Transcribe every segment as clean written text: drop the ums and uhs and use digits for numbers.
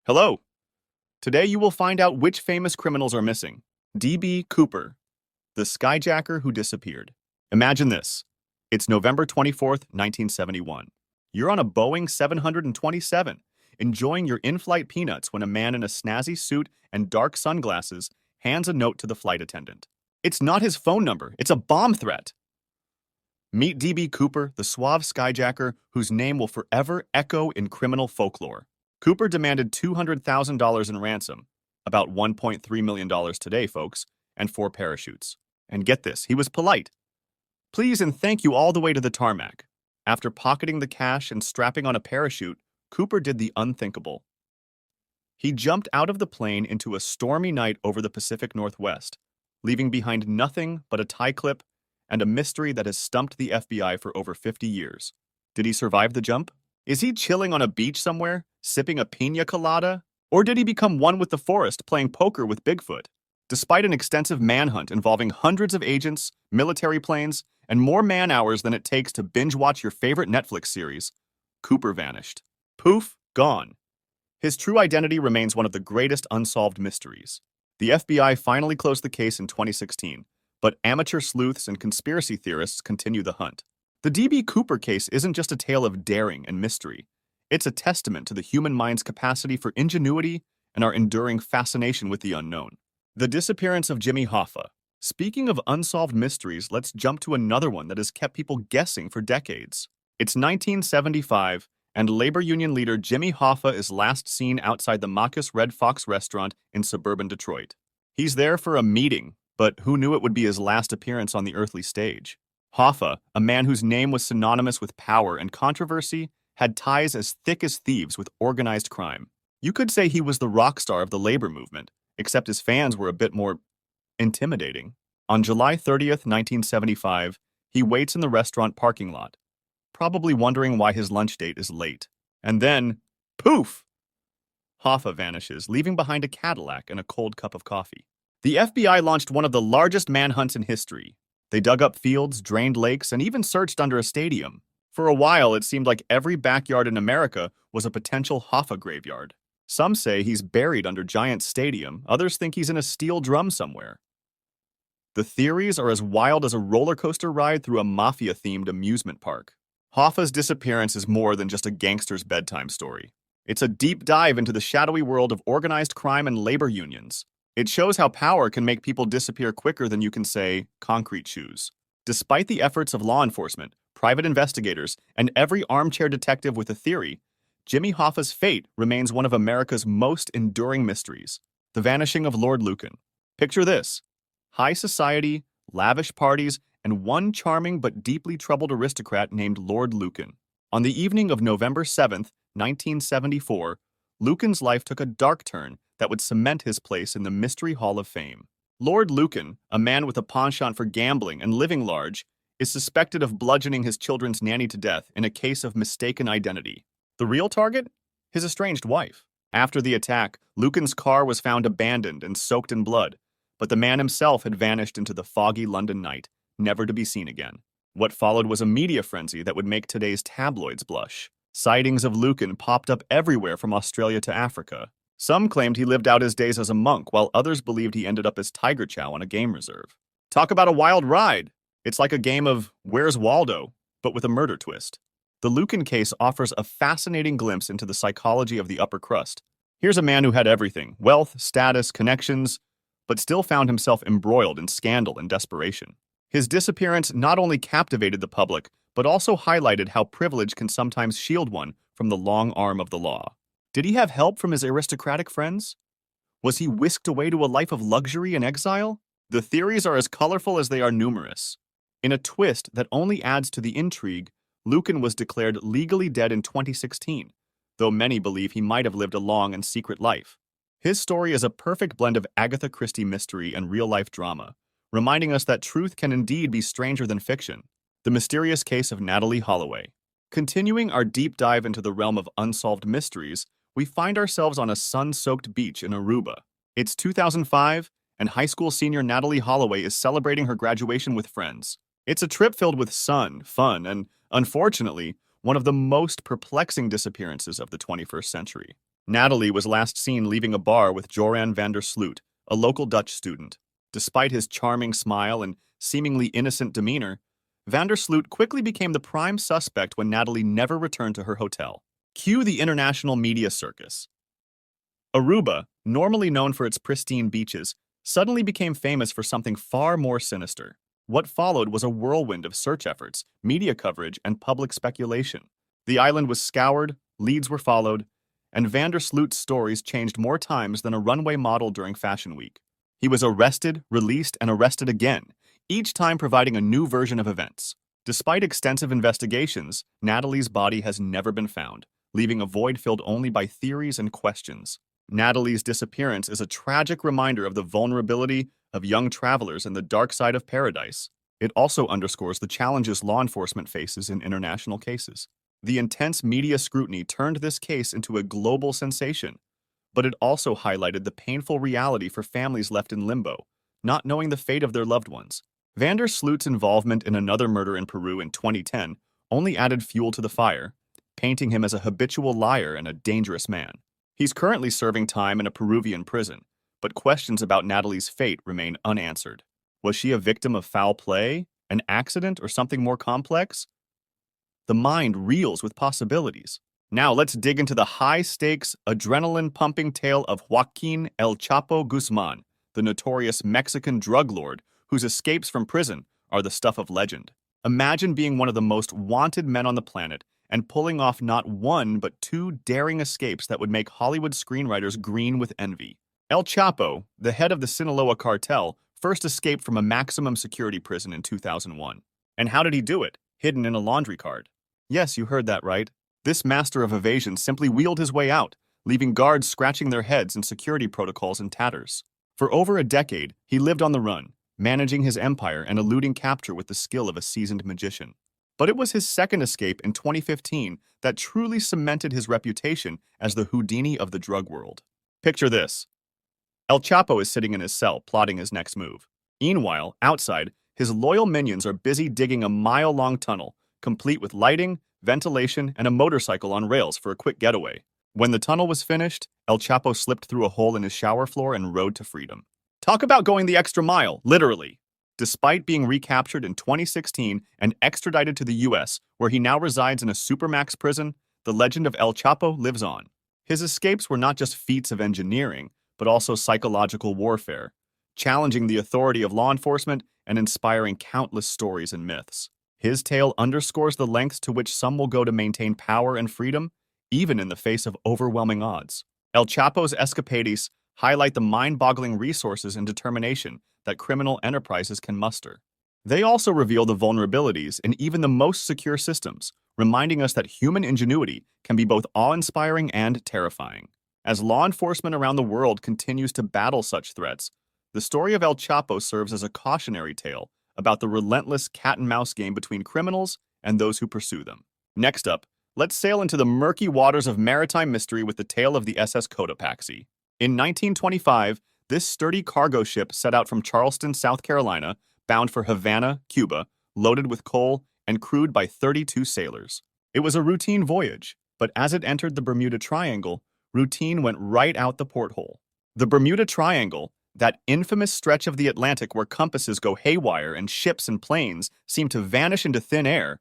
Hello. Today you will find out which famous criminals are missing. D.B. Cooper, the skyjacker who disappeared. Imagine this. It's November 24th, 1971. You're on a Boeing 727, enjoying your in-flight peanuts when a man in a snazzy suit and dark sunglasses hands a note to the flight attendant. It's not his phone number, it's a bomb threat. Meet D.B. Cooper, the suave skyjacker whose name will forever echo in criminal folklore. Cooper demanded $200,000 in ransom, about $1.3 million today, folks, and 4 parachutes. And get this, he was polite. Please and thank you all the way to the tarmac. After pocketing the cash and strapping on a parachute, Cooper did the unthinkable. He jumped out of the plane into a stormy night over the Pacific Northwest, leaving behind nothing but a tie clip and a mystery that has stumped the FBI for over 50 years. Did he survive the jump? Is he chilling on a beach somewhere, sipping a piña colada? Or did he become one with the forest, playing poker with Bigfoot? Despite an extensive manhunt involving hundreds of agents, military planes, and more man-hours than it takes to binge-watch your favorite Netflix series, Cooper vanished. Poof, gone. His true identity remains one of the greatest unsolved mysteries. The FBI finally closed the case in 2016, but amateur sleuths and conspiracy theorists continue the hunt. The D.B. Cooper case isn't just a tale of daring and mystery. It's a testament to the human mind's capacity for ingenuity and our enduring fascination with the unknown. The disappearance of Jimmy Hoffa. Speaking of unsolved mysteries, let's jump to another one that has kept people guessing for decades. It's 1975, and labor union leader Jimmy Hoffa is last seen outside the Marcus Red Fox restaurant in suburban Detroit. He's there for a meeting, but who knew it would be his last appearance on the earthly stage? Hoffa, a man whose name was synonymous with power and controversy, had ties as thick as thieves with organized crime. You could say he was the rock star of the labor movement, except his fans were a bit more intimidating. On July 30th, 1975, he waits in the restaurant parking lot, probably wondering why his lunch date is late. And then, poof! Hoffa vanishes, leaving behind a Cadillac and a cold cup of coffee. The FBI launched one of the largest manhunts in history. They dug up fields, drained lakes, and even searched under a stadium. For a while, it seemed like every backyard in America was a potential Hoffa graveyard. Some say he's buried under Giant Stadium, others think he's in a steel drum somewhere. The theories are as wild as a roller coaster ride through a mafia-themed amusement park. Hoffa's disappearance is more than just a gangster's bedtime story. It's a deep dive into the shadowy world of organized crime and labor unions. It shows how power can make people disappear quicker than you can say, concrete shoes. Despite the efforts of law enforcement, private investigators, and every armchair detective with a theory, Jimmy Hoffa's fate remains one of America's most enduring mysteries. The vanishing of Lord Lucan. Picture this: high society, lavish parties, and one charming but deeply troubled aristocrat named Lord Lucan. On the evening of November 7th, 1974, Lucan's life took a dark turn that would cement his place in the Mystery Hall of Fame. Lord Lucan, a man with a penchant for gambling and living large, is suspected of bludgeoning his children's nanny to death in a case of mistaken identity. The real target? His estranged wife. After the attack, Lucan's car was found abandoned and soaked in blood, but the man himself had vanished into the foggy London night, never to be seen again. What followed was a media frenzy that would make today's tabloids blush. Sightings of Lucan popped up everywhere from Australia to Africa. Some claimed he lived out his days as a monk, while others believed he ended up as Tiger Chow on a game reserve. Talk about a wild ride! It's like a game of Where's Waldo, but with a murder twist. The Lucan case offers a fascinating glimpse into the psychology of the upper crust. Here's a man who had everything: wealth, status, connections, but still found himself embroiled in scandal and desperation. His disappearance not only captivated the public, but also highlighted how privilege can sometimes shield one from the long arm of the law. Did he have help from his aristocratic friends? Was he whisked away to a life of luxury and exile? The theories are as colorful as they are numerous. In a twist that only adds to the intrigue, Lucan was declared legally dead in 2016, though many believe he might have lived a long and secret life. His story is a perfect blend of Agatha Christie mystery and real-life drama, reminding us that truth can indeed be stranger than fiction. The mysterious case of Natalee Holloway. Continuing our deep dive into the realm of unsolved mysteries, we find ourselves on a sun-soaked beach in Aruba. It's 2005, and high school senior Natalee Holloway is celebrating her graduation with friends. It's a trip filled with sun, fun, and, unfortunately, one of the most perplexing disappearances of the 21st century. Natalie was last seen leaving a bar with Joran van der Sloot, a local Dutch student. Despite his charming smile and seemingly innocent demeanor, van der Sloot quickly became the prime suspect when Natalie never returned to her hotel. Cue the international media circus. Aruba, normally known for its pristine beaches, suddenly became famous for something far more sinister. What followed was a whirlwind of search efforts, media coverage, and public speculation. The island was scoured, leads were followed, and van der Sloot's stories changed more times than a runway model during Fashion Week. He was arrested, released, and arrested again, each time providing a new version of events. Despite extensive investigations, Natalie's body has never been found, leaving a void filled only by theories and questions. Natalie's disappearance is a tragic reminder of the vulnerability of young travelers in the dark side of paradise. It also underscores the challenges law enforcement faces in international cases. The intense media scrutiny turned this case into a global sensation, but it also highlighted the painful reality for families left in limbo, not knowing the fate of their loved ones. Van der Sloot's involvement in another murder in Peru in 2010 only added fuel to the fire, painting him as a habitual liar and a dangerous man. He's currently serving time in a Peruvian prison, but questions about Natalie's fate remain unanswered. Was she a victim of foul play, an accident, or something more complex? The mind reels with possibilities. Now let's dig into the high-stakes, adrenaline-pumping tale of Joaquin El Chapo Guzman, the notorious Mexican drug lord whose escapes from prison are the stuff of legend. Imagine being one of the most wanted men on the planet and pulling off not one but two daring escapes that would make Hollywood screenwriters green with envy. El Chapo, the head of the Sinaloa cartel, first escaped from a maximum security prison in 2001. And how did he do it? Hidden in a laundry cart. Yes, you heard that right. This master of evasion simply wheeled his way out, leaving guards scratching their heads and security protocols in tatters. For over a decade, he lived on the run, managing his empire and eluding capture with the skill of a seasoned magician. But it was his second escape in 2015 that truly cemented his reputation as the Houdini of the drug world. Picture this. El Chapo is sitting in his cell, plotting his next move. Meanwhile, outside, his loyal minions are busy digging a mile-long tunnel, complete with lighting, ventilation, and a motorcycle on rails for a quick getaway. When the tunnel was finished, El Chapo slipped through a hole in his shower floor and rode to freedom. Talk about going the extra mile, literally. Despite being recaptured in 2016 and extradited to the US, where he now resides in a supermax prison, the legend of El Chapo lives on. His escapes were not just feats of engineering, but also psychological warfare, challenging the authority of law enforcement and inspiring countless stories and myths. His tale underscores the lengths to which some will go to maintain power and freedom, even in the face of overwhelming odds. El Chapo's escapades highlight the mind-boggling resources and determination that criminal enterprises can muster. They also reveal the vulnerabilities in even the most secure systems, reminding us that human ingenuity can be both awe-inspiring and terrifying. As law enforcement around the world continues to battle such threats, the story of El Chapo serves as a cautionary tale about the relentless cat-and-mouse game between criminals and those who pursue them. Next up, let's sail into the murky waters of maritime mystery with the tale of the SS Cotopaxi. In 1925, this sturdy cargo ship set out from Charleston, South Carolina, bound for Havana, Cuba, loaded with coal and crewed by 32 sailors. It was a routine voyage, but as it entered the Bermuda Triangle, routine went right out the porthole. The Bermuda Triangle, that infamous stretch of the Atlantic where compasses go haywire and ships and planes seem to vanish into thin air,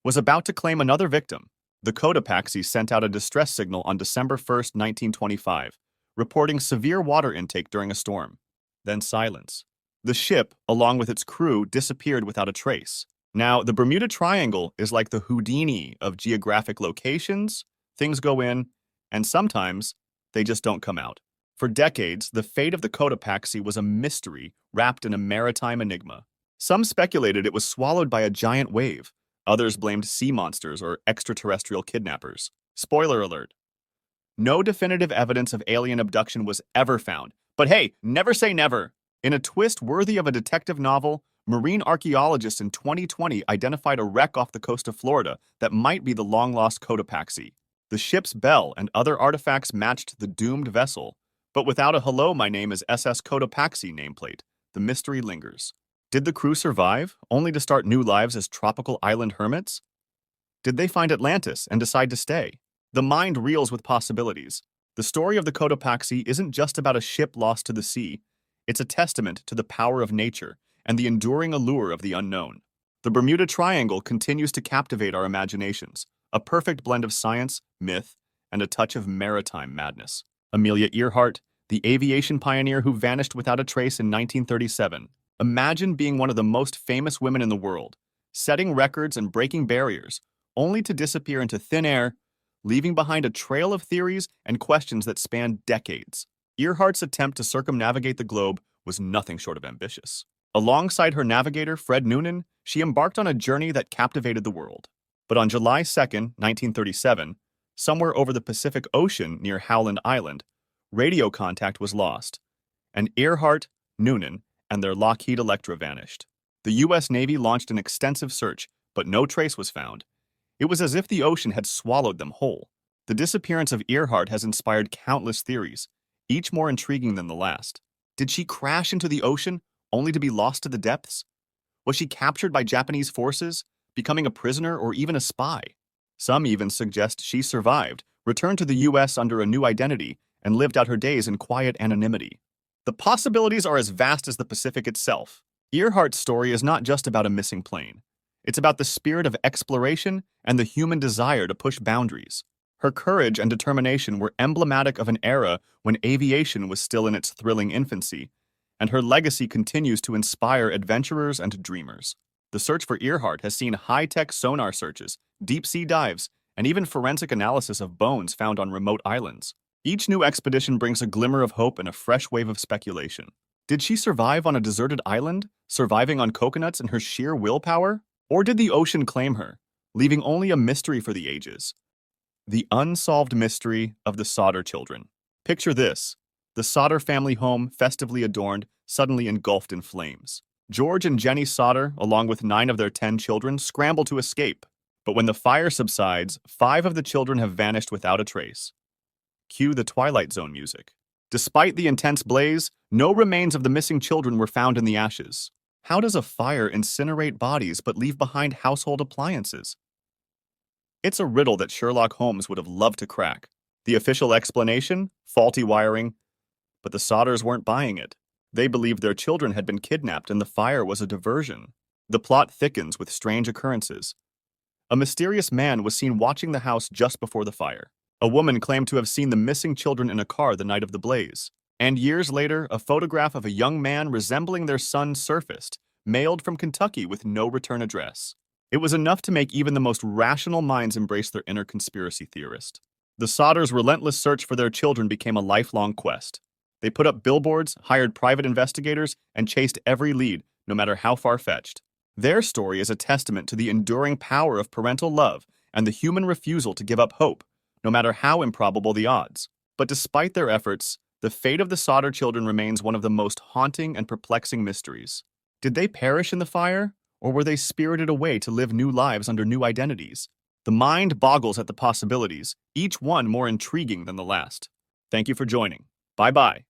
was about to claim another victim. The Cotopaxi sent out a distress signal on December 1, 1925, reporting severe water intake during a storm. Then silence. The ship, along with its crew, disappeared without a trace. Now, the Bermuda Triangle is like the Houdini of geographic locations. Things go in, and sometimes they just don't come out. For decades, the fate of the Cotopaxi was a mystery wrapped in a maritime enigma. Some speculated it was swallowed by a giant wave. Others blamed sea monsters or extraterrestrial kidnappers. Spoiler alert. No definitive evidence of alien abduction was ever found. But hey, never say never. In a twist worthy of a detective novel, marine archaeologists in 2020 identified a wreck off the coast of Florida that might be the long-lost Cotopaxi. The ship's bell and other artifacts matched the doomed vessel, but without a "Hello, my name is SS Cotopaxi" nameplate, the mystery lingers. Did the crew survive, only to start new lives as tropical island hermits? Did they find Atlantis and decide to stay? The mind reels with possibilities. The story of the Cotopaxi isn't just about a ship lost to the sea. It's a testament to the power of nature and the enduring allure of the unknown. The Bermuda Triangle continues to captivate our imaginations, a perfect blend of science, myth, and a touch of maritime madness. Amelia Earhart, the aviation pioneer who vanished without a trace in 1937. Imagine being one of the most famous women in the world, setting records and breaking barriers, only to disappear into thin air, leaving behind a trail of theories and questions that span decades. Earhart's attempt to circumnavigate the globe was nothing short of ambitious. Alongside her navigator, Fred Noonan, she embarked on a journey that captivated the world. But on July 2nd, 1937, somewhere over the Pacific Ocean near Howland Island, radio contact was lost, and Earhart, Noonan, and their Lockheed Electra vanished. The U.S. Navy launched an extensive search, but no trace was found. It was as if the ocean had swallowed them whole. The disappearance of Earhart has inspired countless theories, each more intriguing than the last. Did she crash into the ocean, only to be lost to the depths? Was she captured by Japanese forces, becoming a prisoner or even a spy? Some even suggest she survived, returned to the U.S. under a new identity, and lived out her days in quiet anonymity. The possibilities are as vast as the Pacific itself. Earhart's story is not just about a missing plane. It's about the spirit of exploration and the human desire to push boundaries. Her courage and determination were emblematic of an era when aviation was still in its thrilling infancy, and her legacy continues to inspire adventurers and dreamers. The search for Earhart has seen high-tech sonar searches, deep-sea dives, and even forensic analysis of bones found on remote islands. Each new expedition brings a glimmer of hope and a fresh wave of speculation. Did she survive on a deserted island, surviving on coconuts and her sheer willpower? Or did the ocean claim her, leaving only a mystery for the ages? The unsolved mystery of the Sodder children. Picture this: the Sodder family home, festively adorned, suddenly engulfed in flames. George and Jenny Sodder, along with 9 of their 10 children, scramble to escape. But when the fire subsides, 5 of the children have vanished without a trace. Cue the Twilight Zone music. Despite the intense blaze, no remains of the missing children were found in the ashes. How does a fire incinerate bodies but leave behind household appliances? It's a riddle that Sherlock Holmes would have loved to crack. The official explanation? Faulty wiring. But the Sodders weren't buying it. They believed their children had been kidnapped and the fire was a diversion. The plot thickens with strange occurrences. A mysterious man was seen watching the house just before the fire. A woman claimed to have seen the missing children in a car the night of the blaze. And years later, a photograph of a young man resembling their son surfaced, mailed from Kentucky with no return address. It was enough to make even the most rational minds embrace their inner conspiracy theorist. The Sodders' relentless search for their children became a lifelong quest. They put up billboards, hired private investigators, and chased every lead, no matter how far-fetched. Their story is a testament to the enduring power of parental love and the human refusal to give up hope, no matter how improbable the odds. But despite their efforts, the fate of the Sodder children remains one of the most haunting and perplexing mysteries. Did they perish in the fire, or were they spirited away to live new lives under new identities? The mind boggles at the possibilities, each one more intriguing than the last. Thank you for joining. Bye-bye.